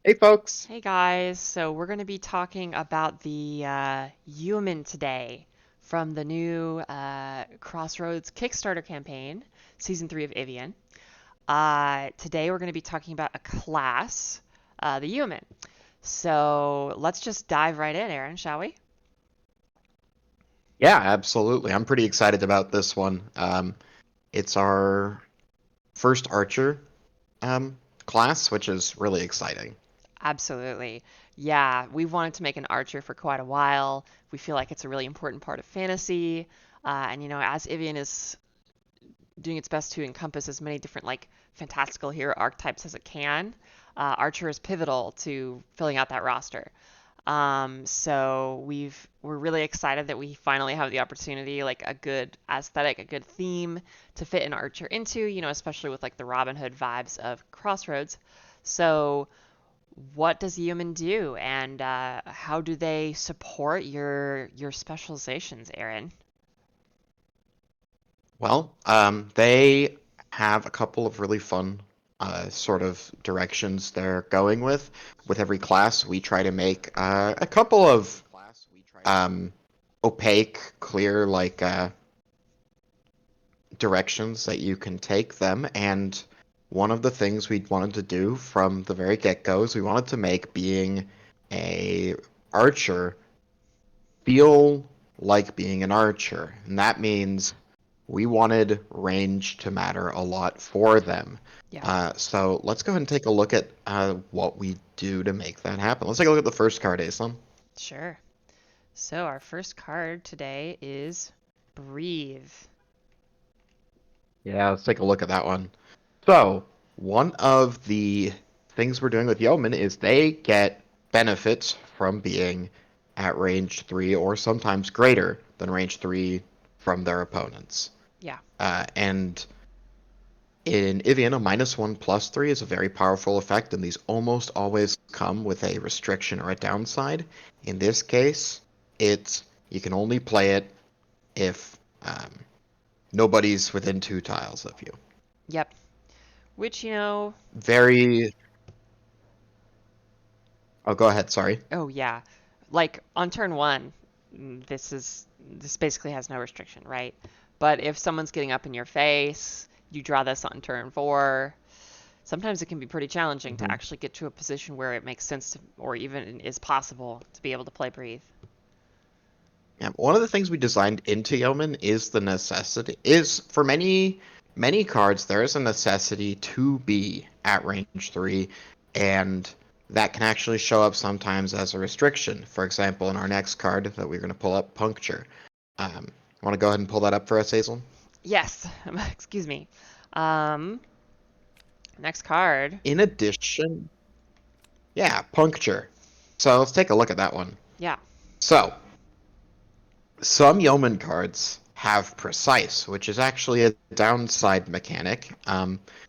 Hey folks. Hey guys, so we're going to be talking about the Yeoman today from the new Crossroads Kickstarter campaign, Season 3 of Evian. Today we're going to be talking about a class, the Yeoman. So let's just dive right in, Aaron, shall we? Yeah, absolutely. I'm pretty excited about this one. It's our first Archer um, class, which is really exciting. Absolutely. Yeah, we've wanted to make an archer for quite a while. We feel like it's a really important part of fantasy. As Evian is doing its best to encompass as many different like fantastical hero archetypes as it can. Archer is pivotal to filling out that roster. We're really excited that we finally have the opportunity, like a good aesthetic, a good theme to fit an Archer into, especially with like the Robin Hood vibes of Crossroads. So what does Yeoman do, and how do they support your specializations, Aaron? They have a couple of really fun sort of directions they're going with. With every class, we try to make a couple of um, opaque, clear, directions that you can take them. And one of the things we wanted to do from the very get-go is we wanted to make being a archer feel like being an archer. And that means we wanted range to matter a lot for them. Yeah, So let's go ahead and take a look at what we do to make that happen. Let's take a look at the first card, Aislyn. sure. So our first card today is Breathe. Yeah, let's take a look at that one. So, one of the things we're doing with Yeoman is they get benefits from being at range 3 or sometimes greater than range 3 from their opponents. Yeah. And in Evian, a -1/+3 is a very powerful effect, and these almost always come with a restriction or a downside. In this case, it's you can only play it if nobody's within 2 tiles of you. Yep. Which, Very. Oh, go ahead. Sorry. oh yeah. Like on turn one, this basically has no restriction, right? But if someone's getting up in your face, you draw this on turn four. Sometimes it can be pretty challenging to Mhm. actually get to a position where it makes sense to, or even is possible to be able to play breathe. Yeah, one of the things we designed into Yeoman is the necessity is for many cards there is a necessity to be at range 3, and that can actually show up sometimes as a restriction. For example, in our next card that we're going to pull up, Puncture. Want to go ahead and pull that up for us, Hazel? Yes. Excuse me. Um, Next card. In addition, yeah, Puncture. So let's take a look at that one. Yeah. So some Yeoman cards have Precise, which is actually a downside mechanic.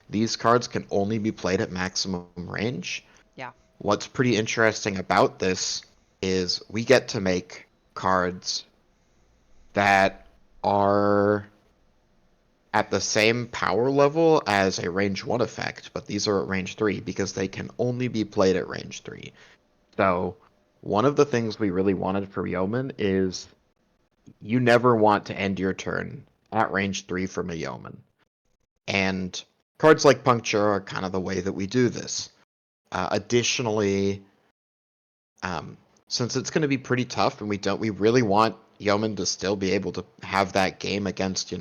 These cards can only be played at maximum range. Yeah. What's pretty interesting about this is we get to make cards that are at the same power level as a range 1 effect, but these are at range 3 because they can only be played at range 3. So, one of the things we really wanted for Yeoman is you never want to end your turn at range 3 from a Yeoman. And cards like Puncture are kind of the way that we do this. Additionally, um, since it's going to be pretty tough, and we really want Yeoman to still be able to have that game against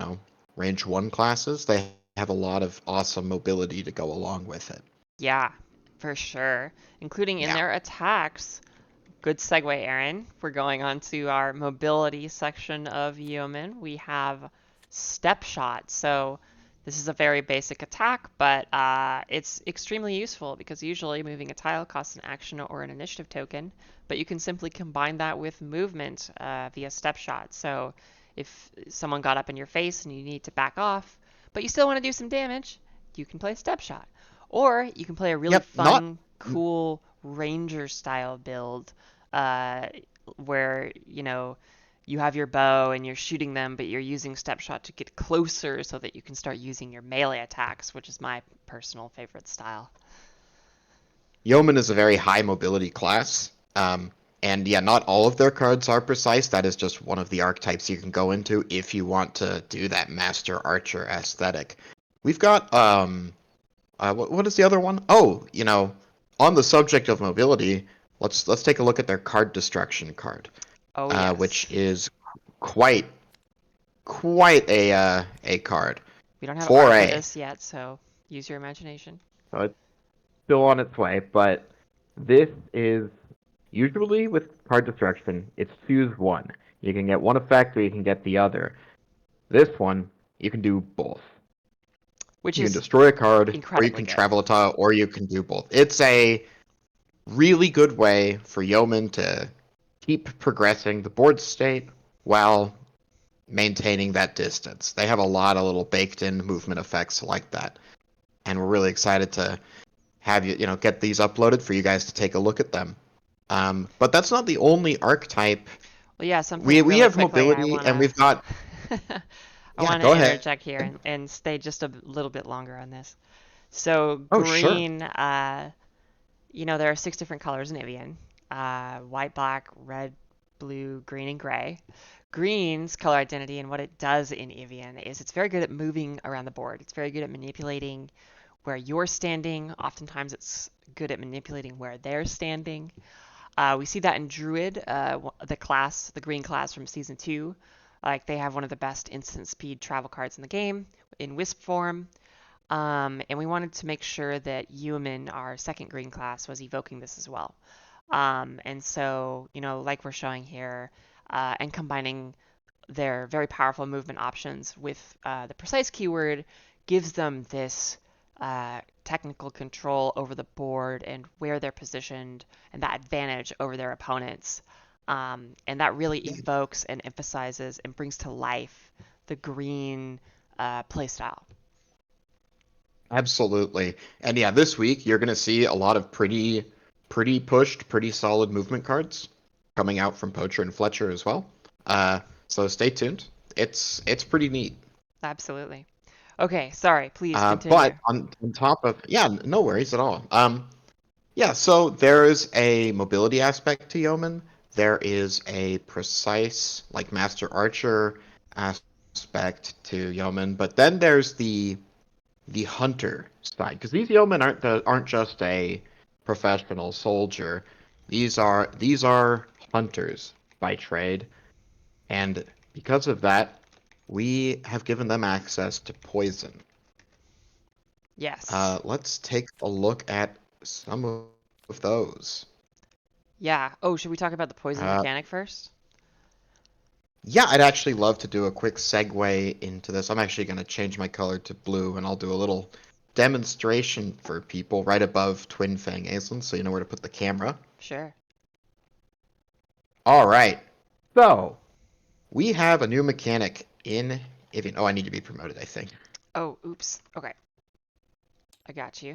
range 1 classes. They have a lot of awesome mobility to go along with it. Yeah, for sure. Including in Yeah. their attacks. Good segue, Aaron. We're going on to our mobility section of Yeoman. We have Step Shot. So this is a very basic attack, but it's extremely useful because usually moving a tile costs an action or an initiative token, but you can simply combine that with movement via Step Shot. So if someone got up in your face and you need to back off, but you still want to do some damage, you can play Step Shot. Or you can play a really Yep. Not. fun, cool ranger style build uh, where you have your bow and you're shooting them, but you're using step shot to get closer so that you can start using your melee attacks, which is my personal favorite style. Yeoman is a very high mobility class. And yeah, not all of their cards are precise. That is just one of the archetypes you can go into if you want to do that Master Archer aesthetic. We've got what is the other one? Oh, on the subject of mobility, let's take a look at their card destruction card, Oh which yes. is quite quite a card. We don't have art for 4A. this yet, so use your imagination. So it's still on its way, but this is usually with card destruction, it's choose one. You can get one effect or you can get the other. This one, you can do both. Which You can is destroy a card, or you incredibly can good. travel a tile, or you can do both. It's a really good way for Yeoman to keep progressing the board state while maintaining that distance. They have a lot of little baked in movement effects like that. And we're really excited to have get these uploaded for you guys to take a look at them. But that's not the only archetype. Well, yeah, We something we really have quickly I mobility, and wanna we've got I yeah. wanna Go ahead. interject here and stay just a little bit longer on this. So Oh, sure. green, there are 6 different colors in Evian. White, black, red, blue, green, and gray. Green's color identity and what it does in Evian is it's very good at moving around the board. It's very good at manipulating where you're standing. Oftentimes it's good at manipulating where they're standing. We see that in Druid, the green class from season 2. Like they have one of the best instant speed travel cards in the game in Wisp form. And we wanted to make sure that Yeoman, our second green class, was evoking this as well. And so, like we're showing here, and combining their very powerful movement options with the precise keyword gives them this technical control over the board and where they're positioned and that advantage over their opponents. And that really Yeah, evokes and emphasizes and brings to life the green playstyle. absolutely. And yeah, this week you're gonna see a lot of pretty pushed, pretty solid movement cards coming out from Poacher and Fletcher as well. So stay tuned. It's pretty neat. Absolutely. Okay, sorry, please But continue. on top of yeah, no worries at all. Yeah, so there's a mobility aspect to Yeoman. There is a precise, like Master Archer aspect to Yeoman, but then there's the hunter side, because these Yeomen aren't just a professional soldier. These are hunters by trade, and because of that, we have given them access to poison. Yes. Let's take a look at some of those. Yeah. Oh, should we talk about the poison Uh, mechanic first? yeah, I'd actually love to do a quick segue into this. I'm actually going to change my color to blue, and I'll do a little demonstration for people right above Twin Fang Aislyn, so you know where to put the camera. Sure. All right. So, we have a new mechanic in Evian. Oh, I need to be promoted, I think. Oh, oops. Okay. I got you.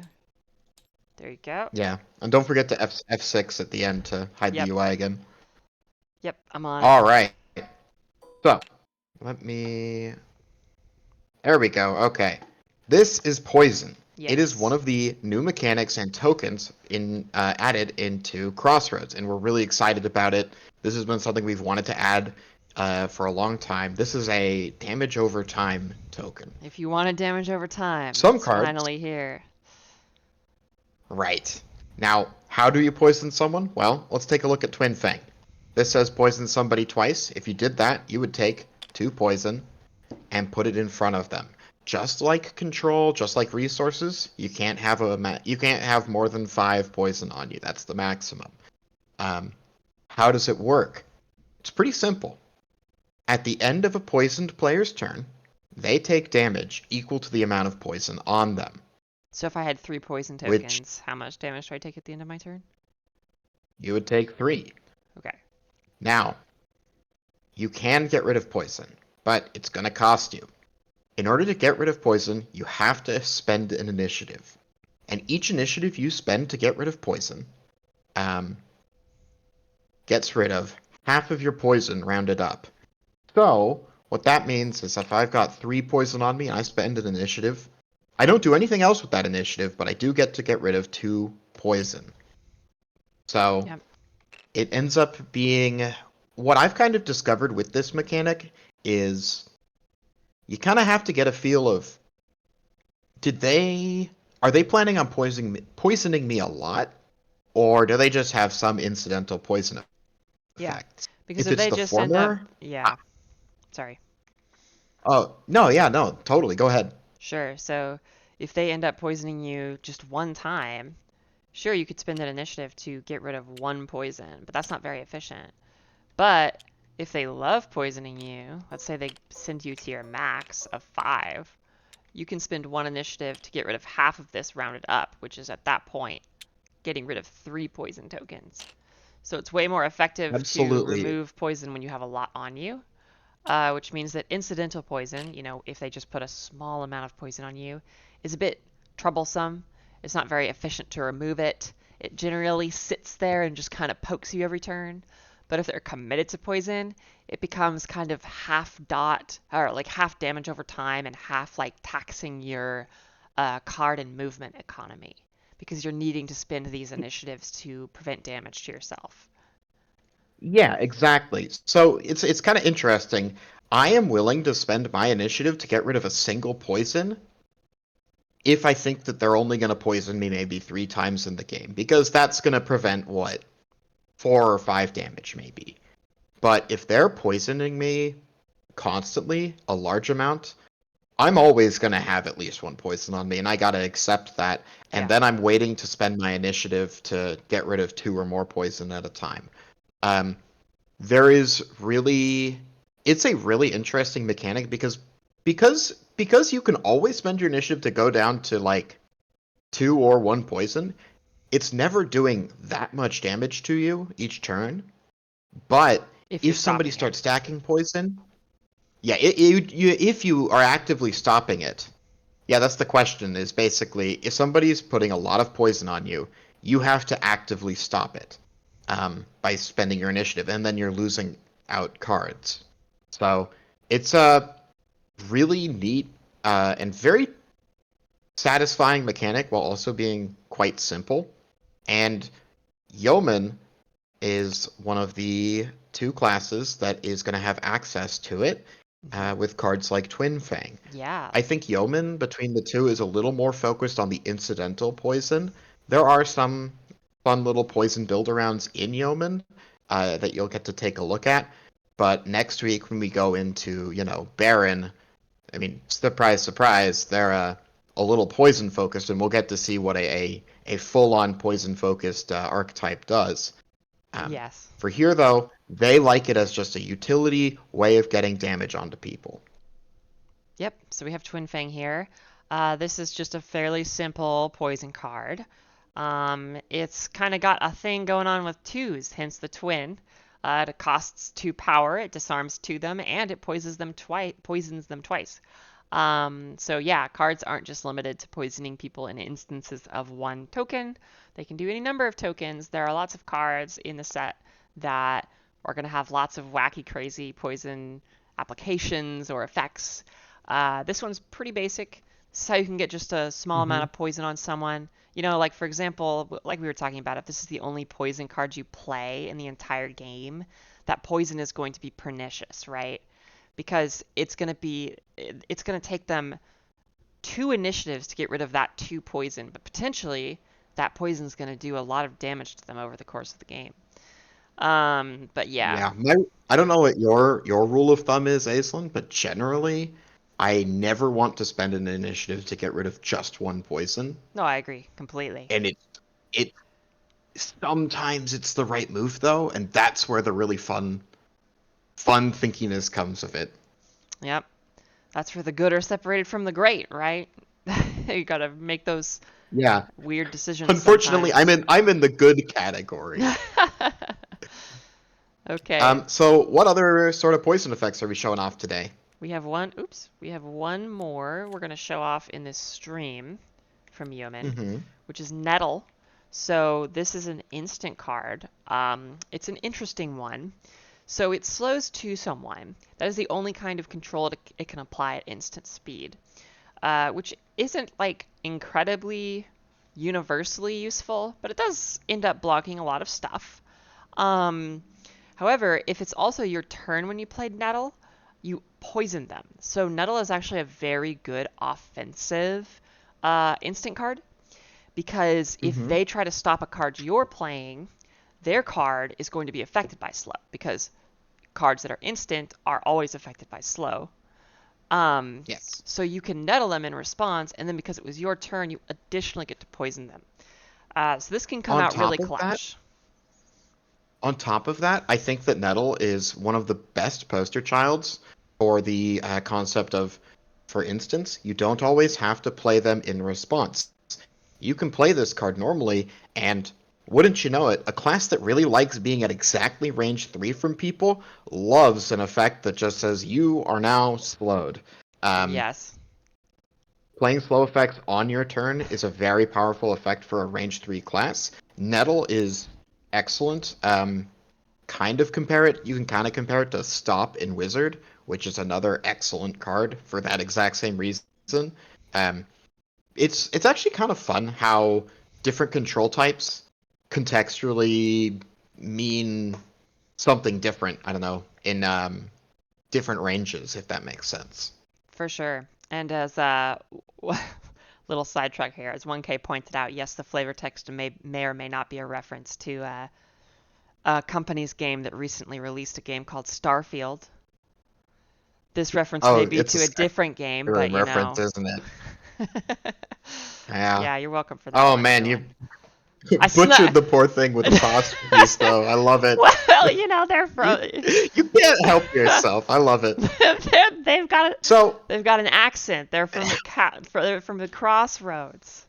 There you go. Yeah, and don't forget to F6 at the end to hide the Yep. UI again. Yep, I'm on it. All right. So, let me. There we go. Okay. This is poison. It is one Yes. of the new mechanics and tokens added into Crossroads, and we're really excited about it. This has been something we've wanted to add for a long time. This is a damage over time token. If you wanted damage over time, Some it's cards, finally here. right. Now, how do you poison someone? Well, let's take a look at Twin Fang. This says poison somebody twice. If you did that, you would take 2 poison and put it in front of them. Just like control, just like resources, you can't have more than 5 poison on you. That's the maximum. Um, how does it work? It's pretty simple. At the end of a poisoned player's turn, they take damage equal to the amount of poison on them, So if I had 3 poison which tokens, how much damage do I take at the end of my turn? you would take 3. Okay. Now, you can get rid of poison, but it's going to cost you. In order to get rid of poison, you have to spend an initiative. And each initiative you spend to get rid of poison um, gets rid of half of your poison rounded up. So, what that means is if I've got 3 poison on me and I spend an initiative, I don't do anything else with that initiative, but I do get to get rid of 2 poison. So Yep. it ends up being what I've kind of discovered with this mechanic is you kind of have to get a feel of did they are they planning on poisoning me a lot, or do they just have some incidental poison Yeah. effects? Because If if it's they the just end up, former, yeah, sorry. oh no, yeah, no, totally. Go ahead. Sure. So if they end up poisoning you just one time, sure, you could spend an initiative to get rid of one poison, but that's not very efficient. But if they love poisoning you, let's say they send you to your max of 5, you can spend one initiative to get rid of half of this rounded up, which is at that point getting rid of 3 poison tokens. So it's way more effective to Absolutely. remove poison when you have a lot on you, which means that incidental poison, if they just put a small amount of poison on you, is a bit troublesome. It's not very efficient to remove it. It generally sits there and just kind of pokes you every turn. But if they're committed to poison, it becomes kind of half dot or like half damage over time and half like taxing your card and movement economy because you're needing to spend these initiatives to prevent damage to yourself. Yeah, exactly. So it's kind of interesting. I am willing to spend my initiative to get rid of a single poison if I think that they're only going to poison me maybe 3 times in the game, because that's going to prevent what 4 or 5 damage maybe. But if they're poisoning me constantly, a large amount, I'm always going to have at least one poison on me, and I got to accept that. And Yeah. then I'm waiting to spend my initiative to get rid of 2 or more poison at a time. Um, there is really, it's a really interesting mechanic because you can always spend your initiative to go down to like 2 or 1 poison. It's never doing that much damage to you each turn. But If you're if somebody stopping it. starts stacking poison, yeah, if you are actively stopping it, yeah, that's the question. Is basically if somebody's putting a lot of poison on you, you have to actively stop it by spending your initiative, and then you're losing out cards. So it's a really neat and very satisfying mechanic while also being quite simple. And Yeoman is one of the 2 classes that is going to have access to it Hmm. with cards like Twin Fang. Yeah. I think Yeoman between the two is a little more focused on the incidental poison. There are some fun little poison build-arounds in Yeoman that you'll get to take a look at. But next week when we go into, Baron, I mean, surprise, surprise, they're a little poison focused, and we'll get to see what a full-on poison focused archetype does. Um, Yes. for here, though, they like it as just a utility way of getting damage onto people. Yep. So we have Twin Fang here. This is just a fairly simple poison card. It's kind of got a thing going on with twos, hence the twin. It costs 2 power, it disarms to them, and it poisons them twice. Poisons them twice. So yeah, cards aren't just limited to poisoning people in instances of 1 token. They can do any number of tokens. There are lots of cards in the set that are going to have lots of wacky, crazy poison applications or effects. This one's pretty basic. This is how you can get just a small amount Hmm. of poison on someone. Like for example, like we were talking about, if this is the only poison card you play in the entire game, that poison is going to be pernicious, right? Because it's going to take them 2 initiatives to get rid of that 2 poison, but potentially that poison is going to do a lot of damage to them over the course of the game. But yeah, Yeah, I don't know what your rule of thumb is, Aislyn, but generally, I never want to spend an initiative to get rid of just 1 poison, no, I agree completely. and it sometimes it's the right move though, and that's where the really fun thinkiness comes of it. Yep, that's where the good are separated from the great, right? You got to make those Yeah, weird decisions unfortunately, sometimes. I'm in the good category. Okay, So what other sort of poison effects are we showing off today? we have one. Oops, we have one more we're going to show off in this stream from Yeoman, Hmm. which is Nettle. So this is an instant card. It's an interesting one. So it slows to someone. That is the only kind of control it can apply at instant speed, which isn't like incredibly universally useful, but it does end up blocking a lot of stuff. Um, However, if it's also your turn when you played Nettle, you poison them. So Nettle is actually a very good offensive instant card because if Mm-hmm. they try to stop a card you're playing, their card is going to be affected by slow because cards that are instant are always affected by slow. Um, Yes. so you can nettle them in response, and then because it was your turn, you additionally get to poison them. So this can come On out really top of that, clutch. I think that Nettle is one of the best poster childs for the concept of, for instance, you don't always have to play them in response. You can play this card normally, and wouldn't you know it, a class that really likes being at exactly range 3 from people loves an effect that just says you are now slowed. Um, Yes, Playing slow effects on your turn is a very powerful effect for a range 3 class. Nettle is excellent. You can kind of compare it to Stop in Wizard, which is another excellent card for that exact same reason. Um, it's actually kind of fun how different control types contextually mean something different. I don't know, in different ranges, if that makes sense. for sure. And as little sidetrack here, as 1K pointed out, yes, the flavor text may or may not be a reference to a company's game that recently released a game called Starfield. This reference may Oh, be it's to a a different game, but Skyrim you reference, know. isn't it? Yeah. Yeah, you're welcome for that Oh one, man, you Aislyn. I butchered snuck. the poor thing with apostrophes, though. I love it. Well, you know, they're You from. you can't help yourself. I love it. They've got So, they've got an accent. They're from the Crossroads.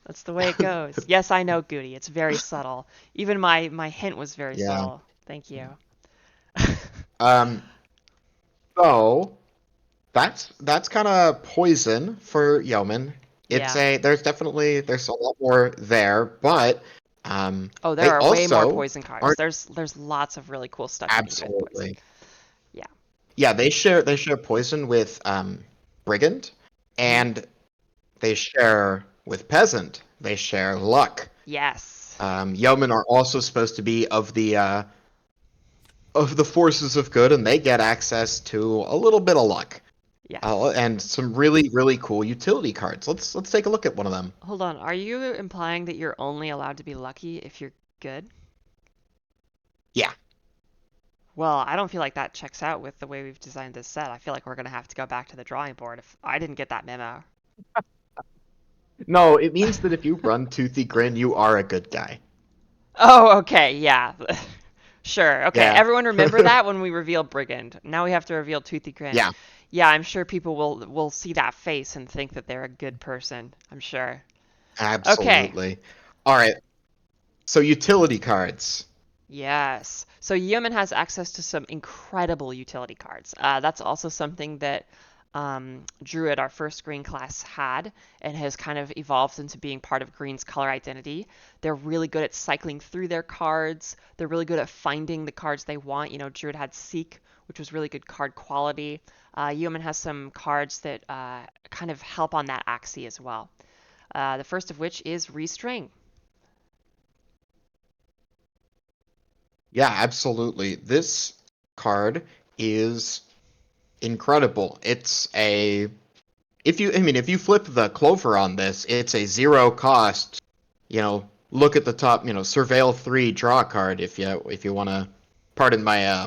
That's the way it goes. Yes, I know, Goody. It's very subtle. Even my hint was very yeah. subtle. Thank you. Um. So that's kind of poison for Yeoman. Yeah. There's a lot more there, but Oh, there they are way more also poison cards. are There's lots of really cool stuff you can do with poison. absolutely. Yeah. Yeah, they share poison with Brigand, Hmm. and they share with Peasant. They share luck. Yes. Yeomen are also supposed to be of the forces of good, and they get access to a little bit of luck. Yes. And some really, really cool utility cards. Let's take a look at one of them. Hold on. Are you implying that you're only allowed to be lucky if you're good? Yeah. Well, I don't feel like that checks out with the way we've designed this set. I feel like we're gonna have to go back to the drawing board if I didn't get that memo. No, it means that if you run Toothy Grin, you are a good guy. Oh, okay, yeah. Sure. Okay, Yeah. everyone remember that when we reveal Brigand. Now we have to reveal Toothy Grin. Yeah, Yeah, I'm sure people will see that face and think that they're a good person. I'm sure. Okay. absolutely. All right. So utility cards. Yes. So Yeoman has access to some incredible utility cards. That's also something that Druid, our first green class, had and has kind of evolved into being part of green's color identity. They're really good at cycling through their cards. They're really good at finding the cards they want. You know, Druid had Seek, which was really good card quality. Yeoman has some cards that kind of help on that axis as well. The first of which is Restring. Yeah, absolutely. This card is incredible. If you flip the clover on this, it's a zero cost, look at the top, surveil 3 draw card if you want to pardon my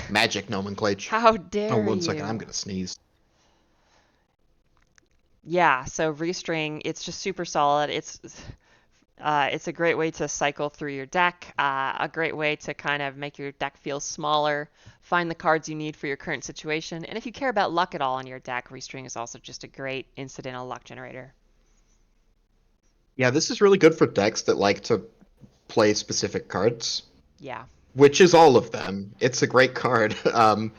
magic nomenclature. How Oh, dare 1 second, I'm you? gonna sneeze. Yeah, so Restring, it's just super solid. It's a great way to cycle through your deck, a great way to kind of make your deck feel smaller, find the cards you need for your current situation, and if you care about luck at all in your deck, Restring is also just a great incidental luck generator. Yeah, this is really good for decks that like to play specific cards, Yeah. which is all of them. It's a great card. Or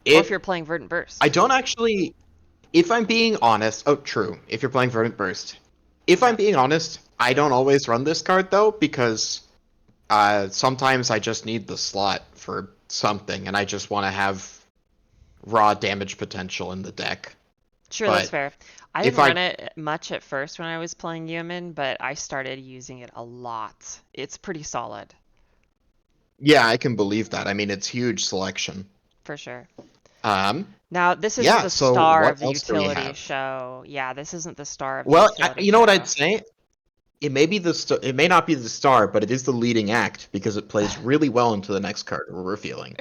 if you're It playing Verdant I Burst. don't actually If I'm being honest, oh, true. If you're playing Verdant Burst. If I'm Yeah. being honest, I don't always run this card though because sometimes I just need the slot for something, and I just want to have raw damage potential in the deck. Sure, that's But fair. I If didn't I run it much at first when I was playing Yeoman, but I started using it a lot. It's pretty solid, Yeah, I can believe that. I mean, it's huge selection. for sure. Um, Now, this isn't yeah, the so star what of the else do we utility have? show. Yeah, this isn't the star of the Well, utility you know what I'd show. say? It may be it may not be the star, but it is the leading act because it plays really well into the next card we're revealing.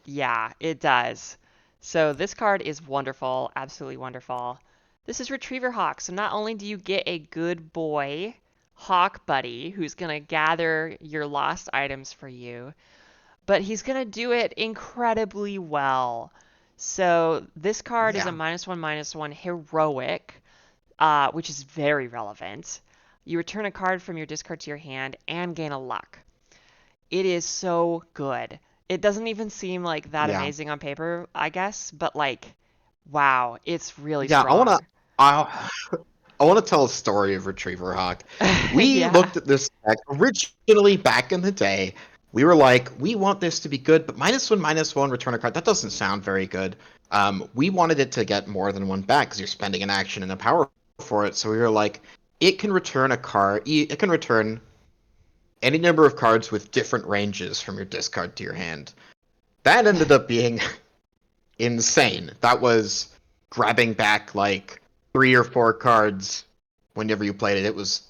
Yeah, it does. So this card is wonderful, absolutely wonderful. This is Retriever Hawk. So not only do you get a good boy hawk buddy who's gonna gather your lost items for you, but he's gonna do it incredibly well. So this card is a Yeah. -1/-1 heroic, which is very relevant. You return a card from your discard to your hand and gain a luck. It is so good. It doesn't even seem like that Yeah. amazing on paper, I guess, but like, wow, it's really Yeah, strong. I I want to tell a story of Retriever Hawk. We Yeah. looked at this deck originally back in the day. We were like, we want this to be good, but -1/-1 return a card, that doesn't sound very good. We wanted it to get more than one back because you're spending an action and a power for it. So we were like, it can return a card. It can return any number of cards with different ranges from your discard to your hand. That ended up being insane. That was grabbing back like 3 or 4 cards whenever you played it. It was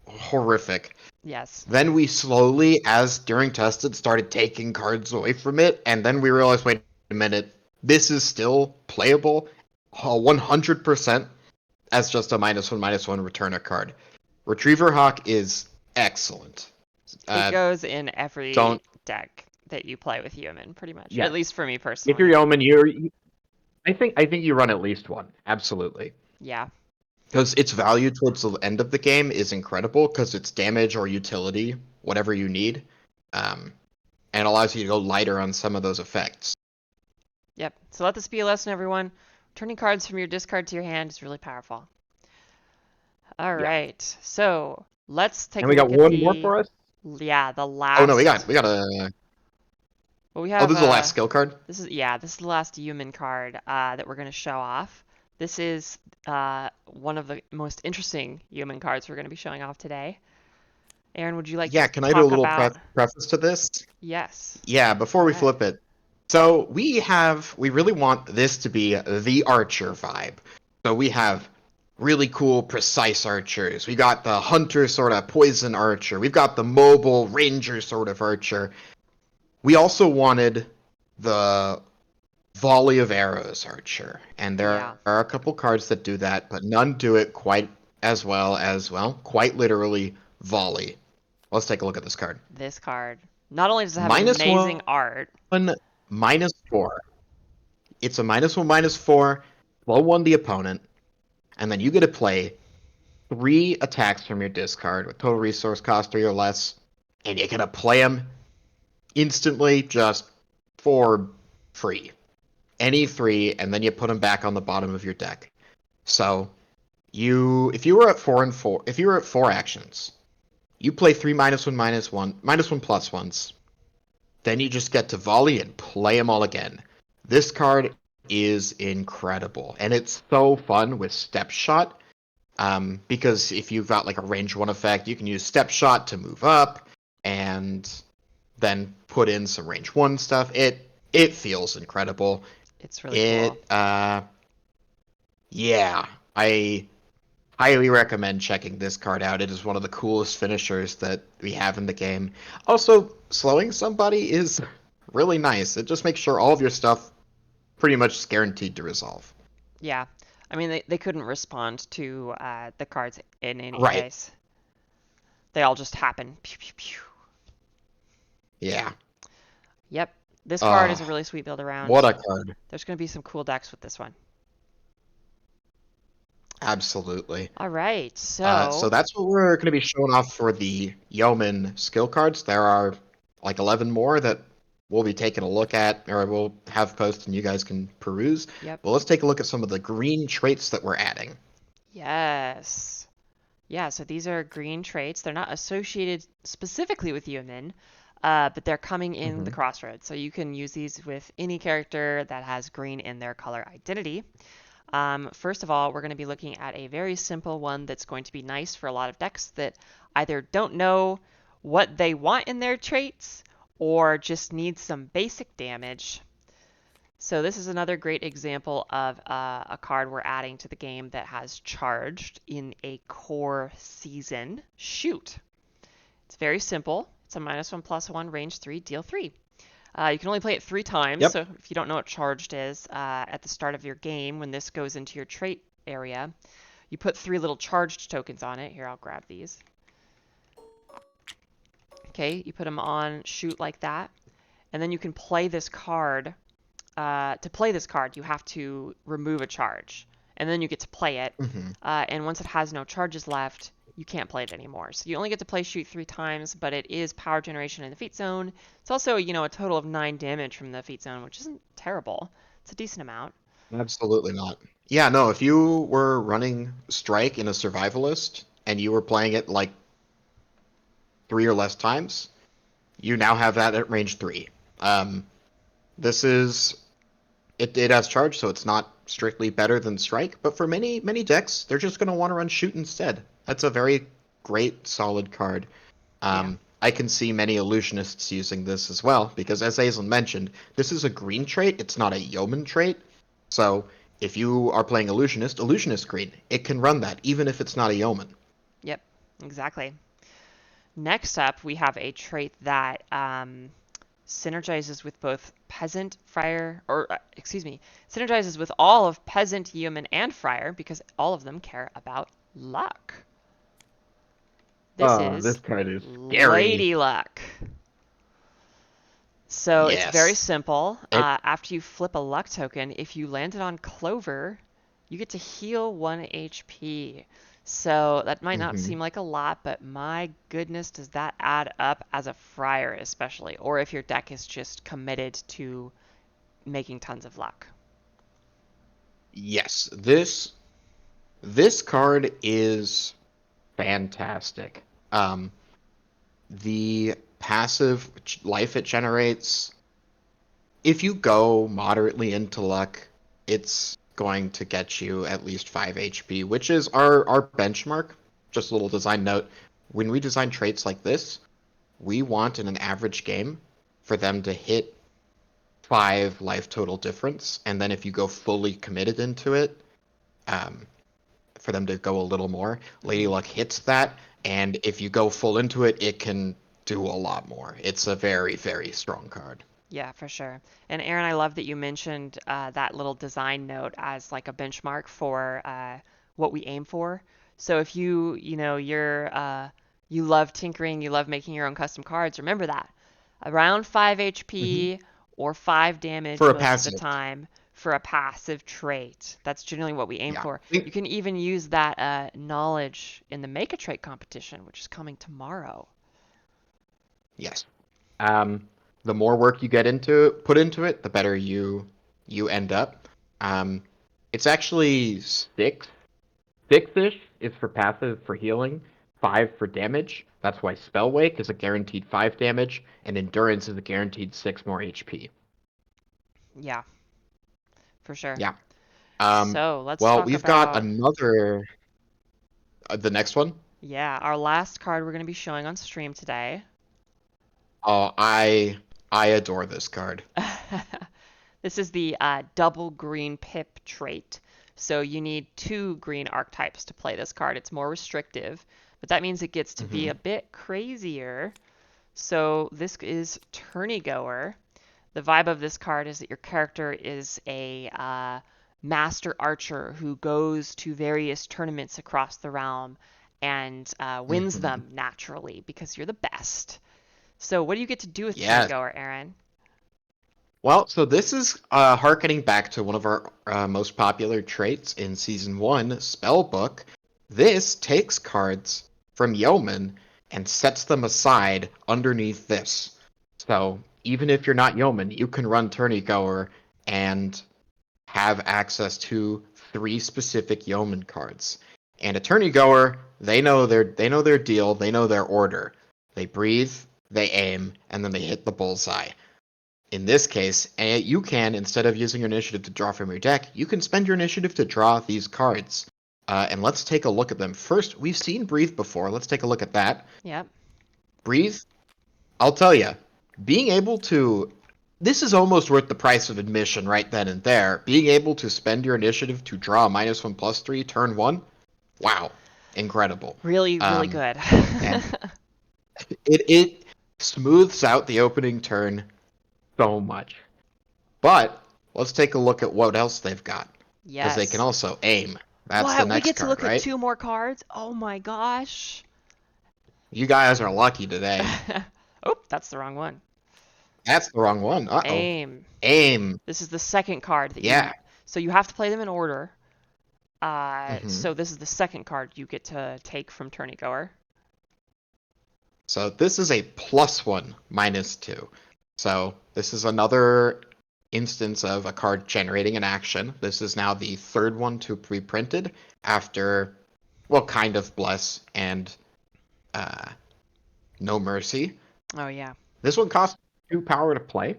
horrific. Yes. Then we slowly, as during tested, started taking cards away from it, and then we realized, wait a minute, this is still playable 100% as just a -1/-1 return a card. Retriever Hawk is excellent. It Uh, goes in every don't deck that you play with human, pretty much. At Yeah. least for me If you're personally. Yeoman, I think you run at least one. Absolutely. Yeah. Because its value towards the end of the game is incredible because it's damage or utility, whatever you need, um, and allows you to go lighter on some of those effects. Yep. So let this be a lesson, everyone. Turning cards from your discard to your hand is really powerful. All Yeah. right. So let's take And a we got look at one more the, for us. yeah, the Oh no, last. we got a. Well, we Oh, have this is the last skill card. this is yeah, this is the last human card that we're gonna show off. This is one of the most interesting human cards we're gonna be showing off today. Aaron, would you like to Yeah, can I do a talk little about? preface to this? Yes. Yeah, before Go we ahead. flip it. So we really want this to be the Archer vibe. So we have really cool, precise archers. We got the hunter sort of poison archer. We've got the mobile ranger sort of archer. We also wanted the volley of arrows archer. And there Yeah, are a couple cards that do that, but none do it quite as well, quite literally volley. Let's take a look at this card. this card. Not only does it have Minus amazing art, one, -4. It's a -1/-4, blow one the opponent, and then you get to play 3 attacks from your discard with total resource cost 3 or less, and you get to play them instantly just for free. Any 3, and then you put them back on the bottom of your deck. So if you were at 4 and 4, if you were at 4 actions, you play 3 -1/-1, -1+1s. Then you just get to volley and play them all again. This card is incredible, and it's so fun with Step Shot. Because if you've got like a range 1 effect, you can use Step Shot to move up, and then put in some range 1 stuff. It feels incredible. it's really cool. It Yeah, I highly recommend checking this card out. It is one of the coolest finishers that we have in the game. Also, slowing somebody is really nice. It just makes sure all of your stuff pretty much is guaranteed to resolve. Yeah. I mean, they couldn't respond to the cards in any Right. case. They all just happen. Pew, pew, pew. Yeah. Yep. This card is Uh, a really sweet build what around. a card. There's going to be some cool decks with this one. Absolutely. All right. So So, that's what we're going to be showing off for the Yeoman skill cards. There are like 11 more that we'll be taking a look at, or we'll have posted and you guys can peruse. yep. But let's take a look at some of the green traits that we're adding. Yes. Yeah, so these are green traits. They're not associated specifically with human, but they're coming in the Hmm. Crossroads. So you can use these with any character that has green in their color identity. First of all, we're going to be looking at a very simple one that's going to be nice for a lot of decks that either don't know what they want in their traits or just need some basic damage. So this is another great example of a card we're adding to the game that has charged in a core season. Shoot. It's very simple. It's a -1/+1 range 3, deal 3. You can only play it 3 times, Yep. so if you don't know what charged is, at the start of your game, when this goes into your trait area, you put 3 little charged tokens on it. Here, I'll grab these. Okay, you put them on shoot like that, and then you can play this card. To play this card, you have to remove a charge, and then you get to play it. Hmm. And once it has no charges left, you can't play it anymore. So you only get to play shoot 3 times, but it is power generation in the feat zone. It's also, a total of 9 damage from the feat zone, which isn't terrible. It's a decent amount. Absolutely not. Yeah, no, if you were running Strike in a survivalist and you were playing it like 3 or less times, you now have that at range 3. Um, this is it has charge, so it's not strictly better than Strike, but for many decks, they're just going to want to run Shoot instead. That's a very great, solid card. Yeah. I can see many illusionists using this as well, because as Aislyn mentioned, this is a green trait, it's not a yeoman trait. So if you are playing illusionist, illusionist green, it can run that, even if it's not a yeoman. Yep. Exactly. Next up, we have a trait that synergizes with both peasant, friar, or excuse me, synergizes with all of peasant, yeoman, and friar because all of them care about luck. This Oh, this is card is scary. Lady Luck. So it's very Yes. simple. It. After you flip a luck token, if you landed on Clover, you get to heal 1 HP. So that might not Mhm. seem like a lot, but my goodness, does that add up as a friar, especially, or if your deck is just committed to making tons of luck. Yes, this card is fantastic. Um, the passive life it generates, if you go moderately into luck, it's going to get you at least 5 HP, which is our benchmark. Just a little design note. When we design traits like this, we want in an average game for them to hit 5 life total difference, and then if you go fully committed into it, um, for them to go a little more. Lady Hmm. Luck hits that, and if you go full into it, it can do a lot more. It's a very, very strong card. Yeah, for sure. And Aaron, I love that you mentioned that little design note as like a benchmark for what we aim for. So if you love tinkering, you love making your own custom cards, remember that. Around 5 Hmm. HP or 5 damage For a most of the passive, time for a passive trait. That's generally what we aim yeah. for. You can even use that knowledge in the Make a Trait competition, which is coming tomorrow. Yes. Um, the more work you get into put into it, the better you end up. Um, it's actually six. Six-ish is for passive for healing, 5 for damage. That's why Spell Wake is a guaranteed 5 damage, and Endurance is a guaranteed 6 more HP. Yeah, for sure. Yeah. So let's Well, talk we've got about another. The next one. yeah, our last card we're going to be showing on stream today. Oh, I adore this card. This is the double green pip trait. So you need 2 green archetypes to play this card. It's more restrictive, but that means it gets to be Hmm. a bit crazier. So this is Tourney Goer. The vibe of this card is that your character is a master archer who goes to various tournaments across the realm and wins Hmm. them naturally because you're the best. So what do you get to do with Tourney Yes. Goer, Aaron? Well, so this is harkening back to one of our most popular traits in season one, Spellbook. This takes cards from Yeoman and sets them aside underneath this. So even if you're not Yeoman, you can run Tourneygoer and have access to 3 specific Yeoman cards. And a Tourneygoer, they know their deal, they know their order. They breathe, they aim, and then they hit the bullseye. In this case, you can, instead of using your initiative to draw from your deck, you can spend your initiative to draw these cards. And let's take a look at them. First, we've seen Breathe before. Let's take a look at that. Yep. Breathe, I'll tell you, being able to. This is almost worth the price of admission right then and there. Being able to spend your initiative to draw a -1/+3 turn one, wow, incredible. Really, really Um, good. and it smooths out the opening turn so much. But let's take a look at what else they've got. Because they can Yes. also aim. That's the What? We next get to card, look at right? 2 more cards? Oh my gosh. You guys are lucky today. Oh, that's the wrong one. That's the wrong one. Uh-oh. Aim. Aim. This is the second card that Yeah. you. So you have to play them in order. hmm So this is the second card you get to take from Tourney Goer. So this is a +1 -2. So this is another instance of a card generating an action. This is now the third one to be printed after, well, kind of Bless and uh, No Mercy. Oh yeah. This one costs 2 power to play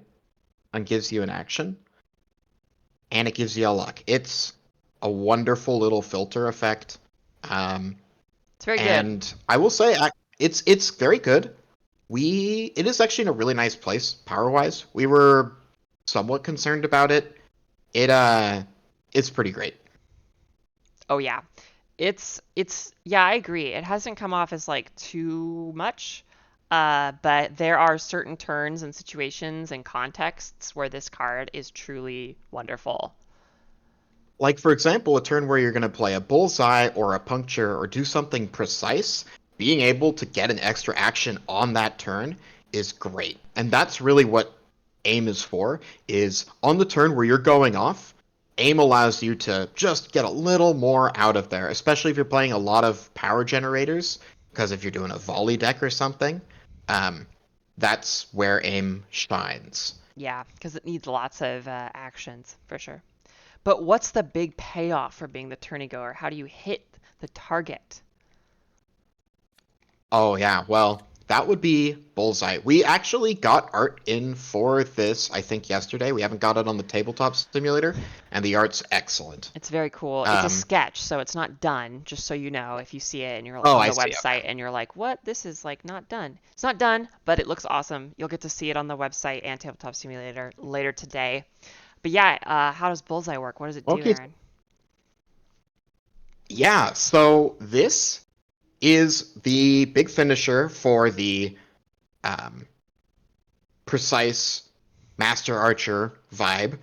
and gives you an action, and it gives you a luck. It's a wonderful little filter effect. Um, It's very good. and I will say, it's very good. It is actually in a really nice place power wise. We were somewhat concerned about it. It's pretty great. Oh yeah. It's yeah, I agree. It hasn't come off as like too much. But there are certain turns and situations and contexts where this card is truly wonderful. Like, for example, a turn where you're going to play a bullseye or a puncture or do something precise, being able to get an extra action on that turn is great. And that's really what aim is for, is on the turn where you're going off, aim allows you to just get a little more out of there, especially if you're playing a lot of power generators, because if you're doing a volley deck or something, um, that's where aim shines. Yeah, because it needs lots of actions for sure. But what's the big payoff for being the tourney goer? How do you hit the target? Oh yeah, well, that would be Bullseye. We actually got art in for this, I think yesterday. We haven't got it on the tabletop simulator, and the art's excellent. It's very cool. It's a Um, sketch, so it's not done, just so you know if you see it and you're oh, on I the see. website and you're like, "What? This is like not done." It's not done, but it looks awesome. You'll get to see it on the website and tabletop simulator later today. But yeah, how does Bullseye work? What does it do, Okay, Aaron? yeah, so this is the big finisher for the um, precise Master Archer vibe.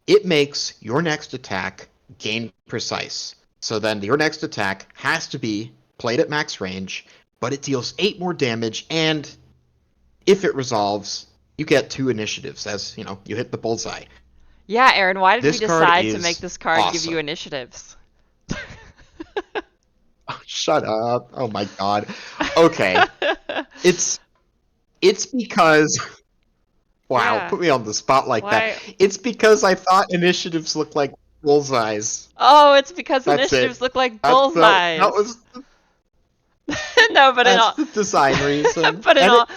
It makes your next attack gain precise. So then your next attack has to be played at max range, but it deals 8 more damage, and if it resolves, you get 2 initiatives as, you hit the bullseye. Yeah, Aaron, why did we This card decide to make is this card give you awesome. initiatives? Oh, shut up. Oh my god. Okay. It's it's because wow, Yeah. put me on the spot like that. Why? It's because I thought initiatives look like bullseyes. Oh, it's because That's it. initiatives look like That bullseyes. was No, but in that's all, the design reason. but in And all,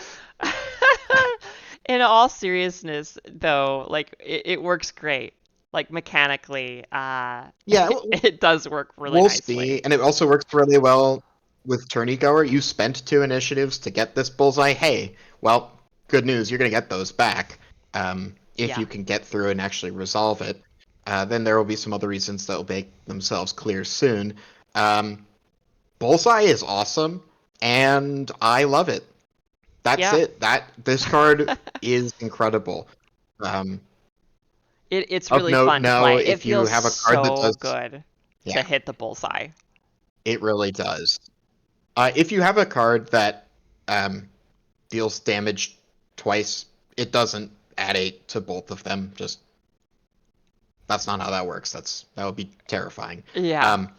in all seriousness, though, like it works great. Like mechanically, yeah, it does work really we'll nicely. see. And it also works really well with Tourney Goer. You spent 2 initiatives to get this bullseye. Hey, well, good news. You're gonna get those back. If Yeah, you can get through and actually resolve it. Then there will be some other reasons that will make themselves clear soon. Um, Bullseye is awesome, and I love it. That's yeah. it. This card is incredible. Um, It's of really note, fun to no, play. It if you feels have a card that so does, good to yeah, hit the bullseye. it really does. If you have a card that um, deals damage twice, it doesn't add 8 to both of them. Just that's not how that works. That would be terrifying. Yeah. Um,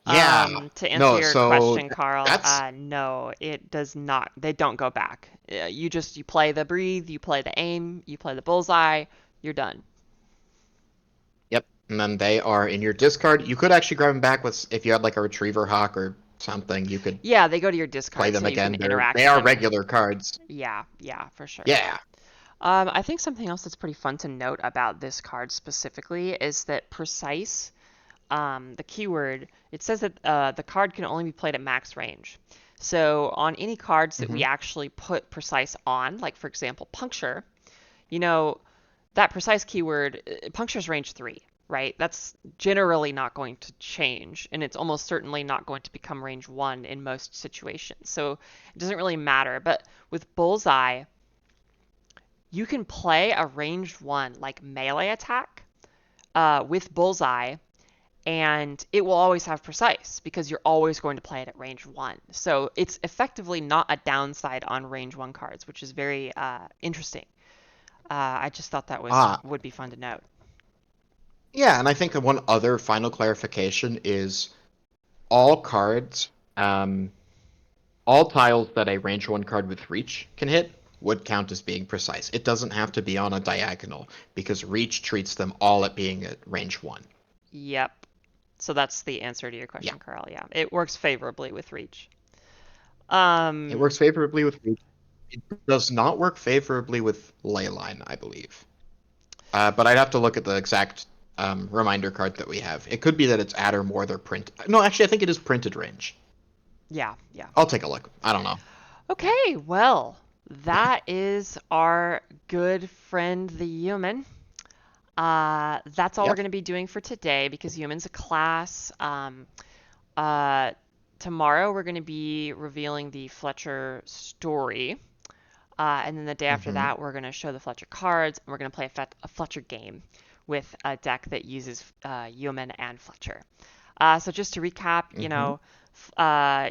yeah, To answer no, your so question, Carl, that's no, it does not. They don't go back. You play the breathe, you play the aim, you play the bullseye, you're done. yep. And then they are in your discard. You could actually grab them back with if you had like a retriever hawk or something. You could Yeah, they go to your play discard them so you can again. interact They with are them. regular cards. Yeah, yeah, for sure. Yeah. I think something else that's pretty fun to note about this card specifically is that precise, the keyword, it says that the card can only be played at max range. So on any cards that we Hmm. actually put precise on, like for example puncture, you know, that precise keyword, puncture's range 3, right? That's generally not going to change, and it's almost certainly not going to become range 1 in most situations. So it doesn't really matter. But with bullseye, you can play a ranged 1 like melee attack with bullseye, and it will always have precise because you're always going to play it at range 1. So it's effectively not a downside on range 1 cards, which is very interesting. I just thought that Ah, would be fun to note. yeah, and I think that one other final clarification is all cards, um, all tiles that a range one card with reach can hit would count as being precise. It doesn't have to be on a diagonal because reach treats them all at being at range one. Yep. So that's the answer to your Yeah, question, Carl. Yeah, it works favorably with reach. it Um, works favorably with reach. It does not work favorably with leyline, I believe. But I'd have to look at the exact reminder card that we have. It could be that it's at or more their print. No, actually, I think it is printed range. yeah, yeah. I'll take a look. I don't know. Okay, well, that is our good friend the human. That's all we're Yep. going to be doing for today because human's a class. Uh, Tomorrow we're going to be revealing the Fletcher story. And then the day after Hmm. that, we're going to show the Fletcher cards, and we're going to play a Fletcher game with a deck that uses Yeoman and Fletcher. So just to recap, Hmm.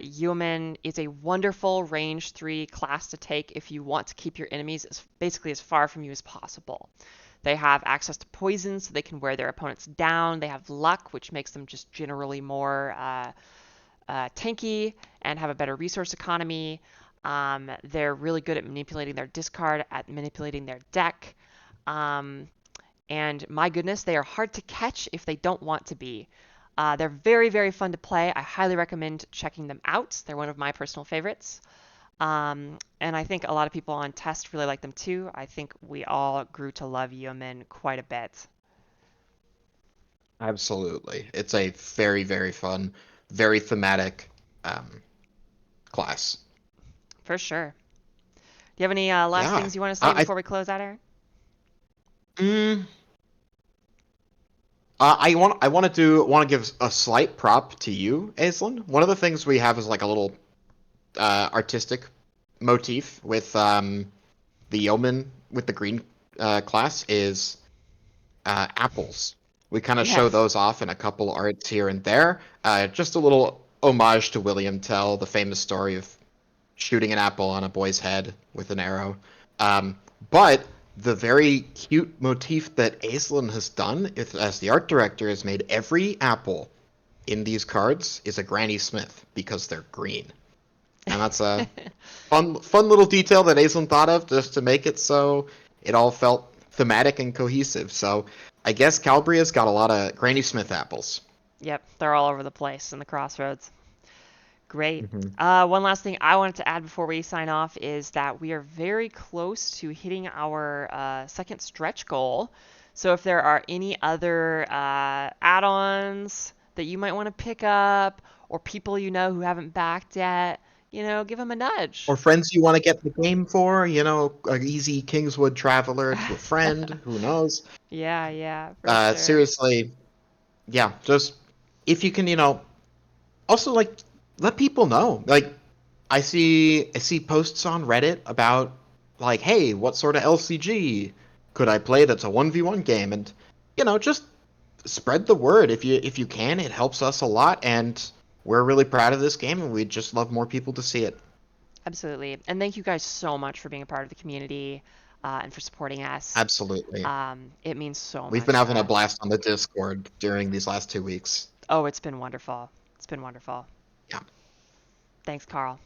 Yeoman is a wonderful range 3 class to take if you want to keep your enemies basically as far from you as possible. They have access to poison, so they can wear their opponents down. They have luck, which makes them just generally more tanky and have a better resource economy. They're really good at manipulating their discard, at manipulating their deck. Um, and my goodness, they are hard to catch if they don't want to be. They're very, very fun to play. I highly recommend checking them out. They're one of my personal favorites. And I think a lot of people on test really like them too. I think we all grew to love Yeoman quite a bit. Absolutely. It's a very, very fun, very thematic um, class. For sure. Do you have any last Yeah. things you want to say I before we close out, Aaron? mm, want to give a slight prop to you, Aislyn. One of the things we have is like a little artistic motif with the yeoman with the green class is apples. We kind of show Yes. those off in a couple arts here and there. Just a little homage to William Tell, the famous story of shooting an apple on a boy's head with an arrow. But the very cute motif that Aislinn has done as the art director has made every apple in these cards is a Granny Smith because they're green. And that's a fun little detail that Aislinn thought of just to make it so it all felt thematic and cohesive. So I guess Calbria's got a lot of Granny Smith apples. Yep, they're all over the place in the Crossroads. Great. Hmm. One last thing I wanted to add before we sign off is that we are very close to hitting our second stretch goal. So if there are any other add-ons that you might want to pick up, or people you know who haven't backed yet, give them a nudge. Or friends you want to get the game for, an easy Kingswood Traveler to a friend, who knows? Yeah, yeah, for sure. Seriously, yeah, just if you can, also like let people know. Like I see posts on Reddit about like, hey, what sort of LCG could I play that's a 1v1 game? And just spread the word if you can. It helps us a lot, and we're really proud of this game, and we'd just love more people to see it. Absolutely. And thank you guys so much for being a part of the community and for supporting us. Absolutely. It means so We've been much to having a us. blast on the Discord during these last 2 weeks. Oh, it's been wonderful. It's been wonderful. Yeah. Thanks, Carl.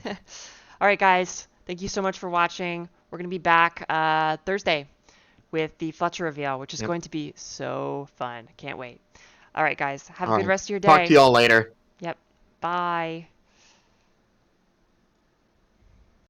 All right, guys. Thank you so much for watching. We're going to be back Thursday with the Fletcher reveal, which is Yep. going to be so fun. Can't wait. All right, guys. Have a All good right. rest of your Talk to day. y'all later. Yep. Bye.